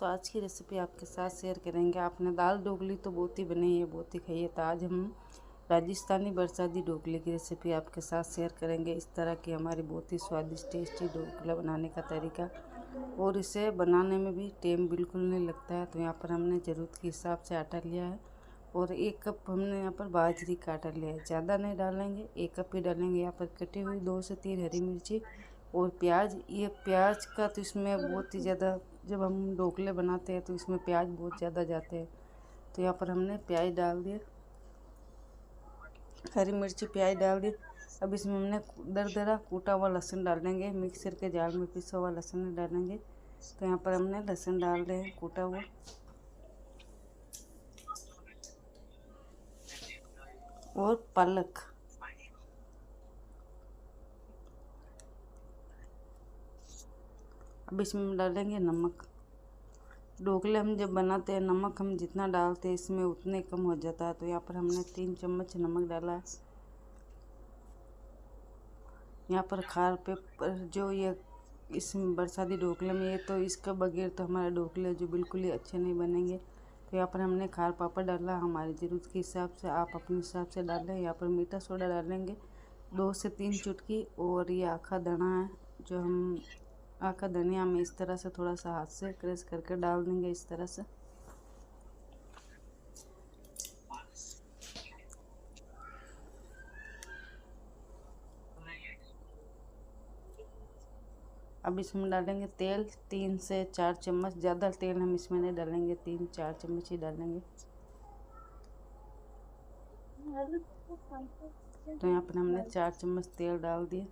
तो आज की रेसिपी आपके साथ शेयर करेंगे। आपने दाल ढोकली तो बहुत ही बनाई है, बहुत ही खाई है, तो आज हम राजस्थानी बरसाती ढोकली की रेसिपी आपके साथ शेयर करेंगे। इस तरह की हमारी बहुत ही स्वादिष्ट टेस्टी ढोकला बनाने का तरीका, और इसे बनाने में भी टाइम बिल्कुल नहीं लगता है। तो यहाँ पर हमने ज़रूरत के हिसाब से आटा लिया है, और 1 कप हमने यहाँ पर बाजरी का आटा लिया है। ज़्यादा नहीं डालेंगे, 1 कप ही डालेंगे। यहाँ पर कटी हुई 2 से 3 हरी मिर्ची और प्याज। ये प्याज का तो इसमें बहुत ही ज़्यादा, जब हम ढोकले बनाते हैं तो इसमें प्याज बहुत ज़्यादा जाते हैं, तो यहाँ पर हमने प्याज डाल दिए, हरी मिर्ची प्याज डाल दी। अब इसमें हमने दरदरा कूटा हुआ लहसुन डालेंगे, मिक्सर के जार में पिसा हुआ लहसुन डालेंगे। तो यहाँ पर हमने लहसुन डाल रहे हैं कूटा हुआ, और पालक। अब इसमें हम डालेंगे नमक। ढोकले हम जब बनाते हैं, नमक हम जितना डालते हैं इसमें उतने कम हो जाता है, तो यहाँ पर हमने 3 चम्मच नमक डाला है। यहाँ पर खार पेपर जो ये इस बरसाती ढोकले में, ये तो इसका बगैर तो हमारे ढोकले जो बिल्कुल ही अच्छे नहीं बनेंगे। तो यहाँ पर हमने खार पापड़ डाला हमारी ज़रूरत के हिसाब से, आप अपने हिसाब से डालें। यहाँ पर मीठा सोडा डालेंगे 2 से 3 चुटकी, और ये आखा धना है जो हम आखा धनिया में इस तरह से थोड़ा सा हाथ से क्रश करके डाल देंगे इस तरह से। अब इसमें डालेंगे तेल 3 से 4 चम्मच। ज़्यादा तेल हम इसमें नहीं डालेंगे, 3-4 चम्मच ही डालेंगे। तो यहाँ पर हमने 4 चम्मच तेल डाल दिए।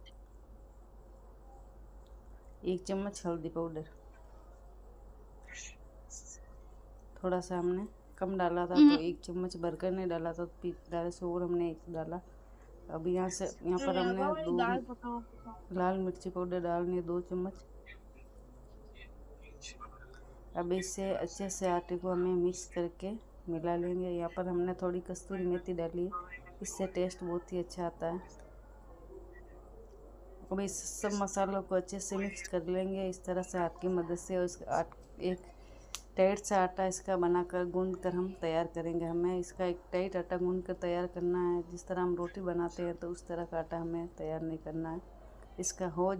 1 चम्मच हल्दी पाउडर, थोड़ा सा हमने कम डाला था तो 1 चम्मच भरकर नहीं डाला था, डाले से और हमने 1 डाला। अब यहाँ पर हमने 2 लाल मिर्ची पाउडर डालनी है, 2 चम्मच। अब इससे अच्छे से आटे को हमें मिक्स करके मिला लेंगे। यहाँ पर हमने थोड़ी कस्तूरी मेथी डाली है, इससे टेस्ट बहुत ही अच्छा आता है। अब इस सब मसालों को अच्छे से मिक्स कर लेंगे इस तरह से हाथ की मदद से, और एक टाइट सा आटा इसका बनाकर गूंद कर हम तैयार करेंगे। हमें इसका एक टाइट आटा गूंद कर तैयार करना है, जिस तरह हम रोटी बनाते हैं तो उस तरह का आटा हमें तैयार नहीं करना है। इसका हो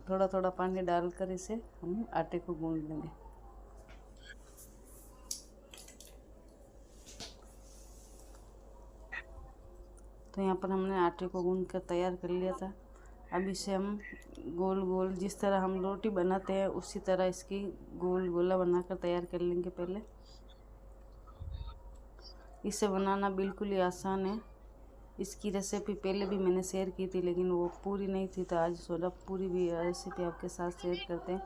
थोड़ा थोड़ा पानी डालकर इसे हम आटे को गूंद लेंगे। तो यहाँ पर हमने आटे को गूंद कर तैयार कर लिया था। अब इसे हम गोल गोल, जिस तरह हम रोटी बनाते हैं उसी तरह इसकी गोल गोला बनाकर तैयार कर लेंगे। पहले इसे बनाना बिल्कुल ही आसान है। इसकी रेसिपी पहले भी मैंने शेयर की थी, लेकिन वो पूरी नहीं थी, तो आज सोचा पूरी भी रेसिपी आपके साथ शेयर करते हैं।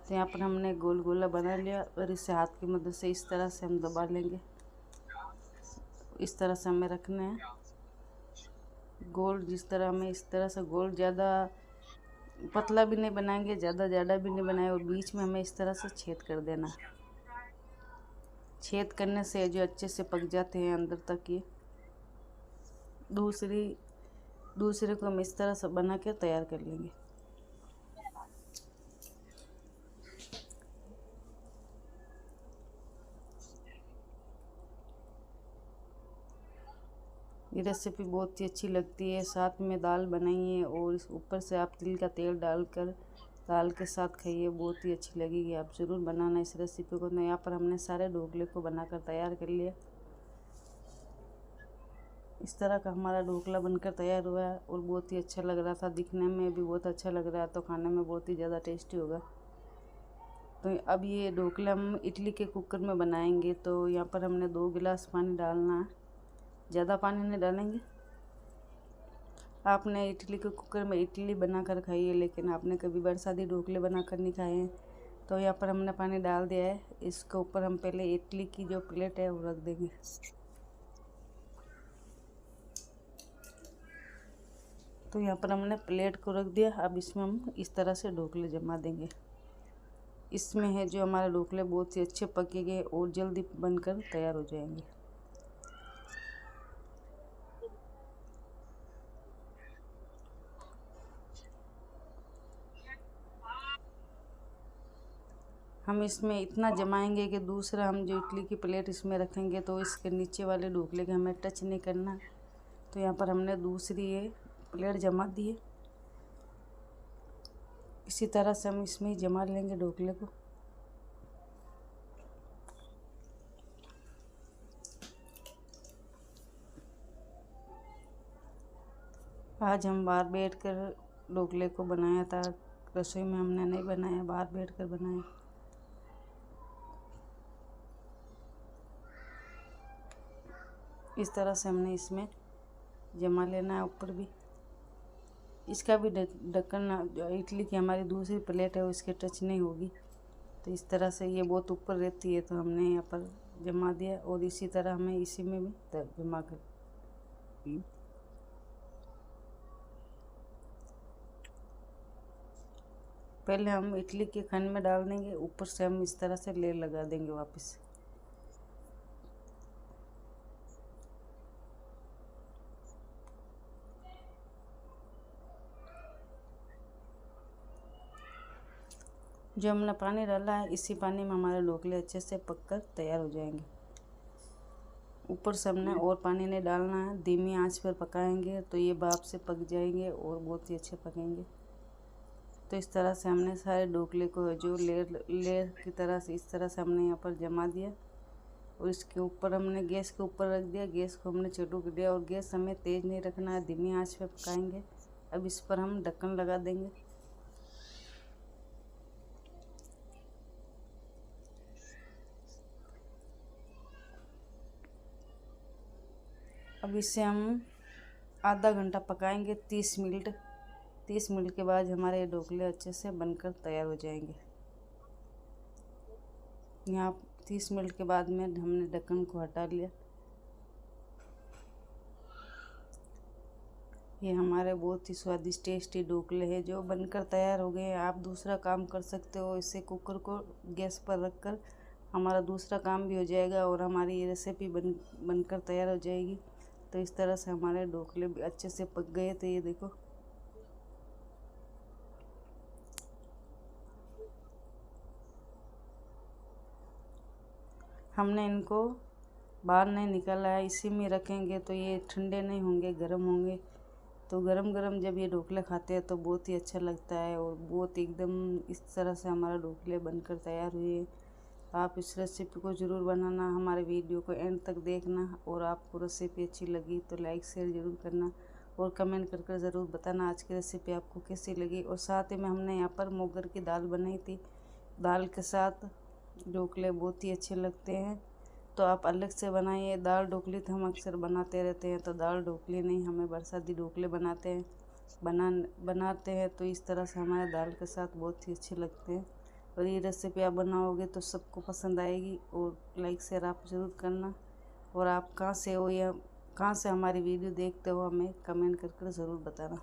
तो यहाँ पर हमने गोल गोला बना लिया, और इसे हाथ की मदद से इस तरह से हम दबा लेंगे। इस तरह से हमें रखने हैं गोल, जिस तरह हमें इस तरह से गोल, ज़्यादा पतला भी नहीं बनाएंगे, ज़्यादा ज़्यादा भी नहीं बनाए, और बीच में हमें इस तरह से छेद कर देना। छेद करने से जो अच्छे से पक जाते हैं अंदर तक। ये दूसरे को हम इस तरह से बना के तैयार कर लेंगे। ये रेसिपी बहुत ही अच्छी लगती है। साथ में दाल बनाइए और इस ऊपर से आप तिल का तेल डालकर दाल के साथ खाइए, बहुत ही अच्छी लगेगी। आप ज़रूर बनाना इस रेसिपी को। तो यहाँ पर हमने सारे ढोकले को बनाकर तैयार कर लिया। इस तरह का हमारा ढोकला बनकर तैयार हुआ है, और बहुत ही अच्छा लग रहा था, दिखने में भी बहुत अच्छा लग रहा है, तो खाने में बहुत ही ज़्यादा टेस्टी होगा। तो अब ये ढोकला हम इडली के कुकर में बनाएंगे। तो यहाँ पर हमने 2 गिलास पानी डालना है, ज़्यादा पानी नहीं डालेंगे। आपने इडली के कुकर में इडली बनाकर खाई है, लेकिन आपने कभी बरसाती ढोकले बनाकर नहीं खाए हैं। तो यहाँ पर हमने पानी डाल दिया है। इसके ऊपर हम पहले इडली की जो प्लेट है वो रख देंगे। तो यहाँ पर हमने प्लेट को रख दिया। अब इसमें हम इस तरह से ढोकले जमा देंगे। इसमें है जो हमारे ढोकले बहुत ही अच्छे पकेंगे और जल्दी बनकर तैयार हो जाएंगे। हम इसमें इतना जमाएंगे कि दूसरा हम जो इडली की प्लेट इसमें रखेंगे तो इसके नीचे वाले ढोकले के हमें टच नहीं करना। तो यहाँ पर हमने दूसरी ये प्लेट जमा दी है। इसी तरह से हम इसमें ही जमा लेंगे ढोकले को। आज हम बाहर बैठकर ढोकले को बनाया था, रसोई में हमने नहीं बनाया, बाहर बैठकर बनाया। इस तरह से हमने इसमें जमा लेना है ऊपर भी। इसका भी ढक्कन जो इडली की हमारी दूसरी प्लेट है वो इसके टच नहीं होगी। तो इस तरह से ये बहुत ऊपर रहती है तो हमने यहाँ पर जमा दिया, और इसी तरह हमें इसी में भी जमा कर। पहले हम इडली के खन में डाल देंगे, ऊपर से हम इस तरह से लेयर लगा देंगे वापस। जो हमने पानी डाला है इसी पानी में हमारे ढोकले अच्छे से पककर तैयार हो जाएंगे। ऊपर से हमने और पानी नहीं डालना है, धीमी आंच पर पकाएंगे तो ये भाप से पक जाएंगे और बहुत ही अच्छे पकेंगे। तो इस तरह से हमने सारे ढोकले को जो लेयर की तरह से इस तरह से हमने यहाँ पर जमा दिया, और इसके ऊपर हमने गैस के ऊपर रख दिया। गैस को हमने चालू कर दिया और गैस हमें तेज़ नहीं रखना है, धीमी आंच पे पकाएंगे। अब इस पर हम ढक्कन लगा देंगे। अब इसे हम आधा घंटा पकाएंगे, 30 मिनट। 30 मिनट के बाद हमारे ढोकले अच्छे से बनकर तैयार हो जाएंगे। यहाँ 30 मिनट के बाद में हमने ढक्कन को हटा लिया। ये हमारे बहुत ही स्वादिष्ट टेस्टी ढोकले हैं जो बनकर तैयार हो गए हैं। आप दूसरा काम कर सकते हो, इसे कुकर को गैस पर रखकर हमारा दूसरा काम भी हो जाएगा और हमारी ये रेसिपी बनकर तैयार हो जाएगी। तो इस तरह से हमारे ढोकले भी अच्छे से पक गए थे। ये देखो, हमने इनको बाहर नहीं निकाला है, इसी में रखेंगे तो ये ठंडे नहीं होंगे, गर्म होंगे। तो गरम गरम जब ये ढोकले खाते हैं तो बहुत ही अच्छा लगता है, और बहुत एकदम इस तरह से हमारा ढोकले बनकर तैयार हुए। आप इस रेसिपी को ज़रूर बनाना, हमारे वीडियो को एंड तक देखना, और आपको रेसिपी अच्छी लगी तो लाइक शेयर ज़रूर करना और कमेंट कर ज़रूर बताना आज की रेसिपी आपको कैसी लगी। और साथ ही में हमने यहाँ पर मोगर की दाल बनाई थी, दाल के साथ ढोकले बहुत ही अच्छे लगते हैं। तो आप अलग से बनाइए। दाल ढोकली तो हम अक्सर बनाते रहते हैं, तो दाल ढोकली नहीं, हमें बरसाती ढोकले बनाते हैं तो इस तरह से हमारे दाल के साथ बहुत ही अच्छे लगते हैं। और ये रेसिपी आप बनाओगे तो सबको पसंद आएगी, और लाइक शेयर आप ज़रूर करना। और आप कहाँ से हो या कहाँ से हमारी वीडियो देखते हो हमें कमेंट कर ज़रूर बताना।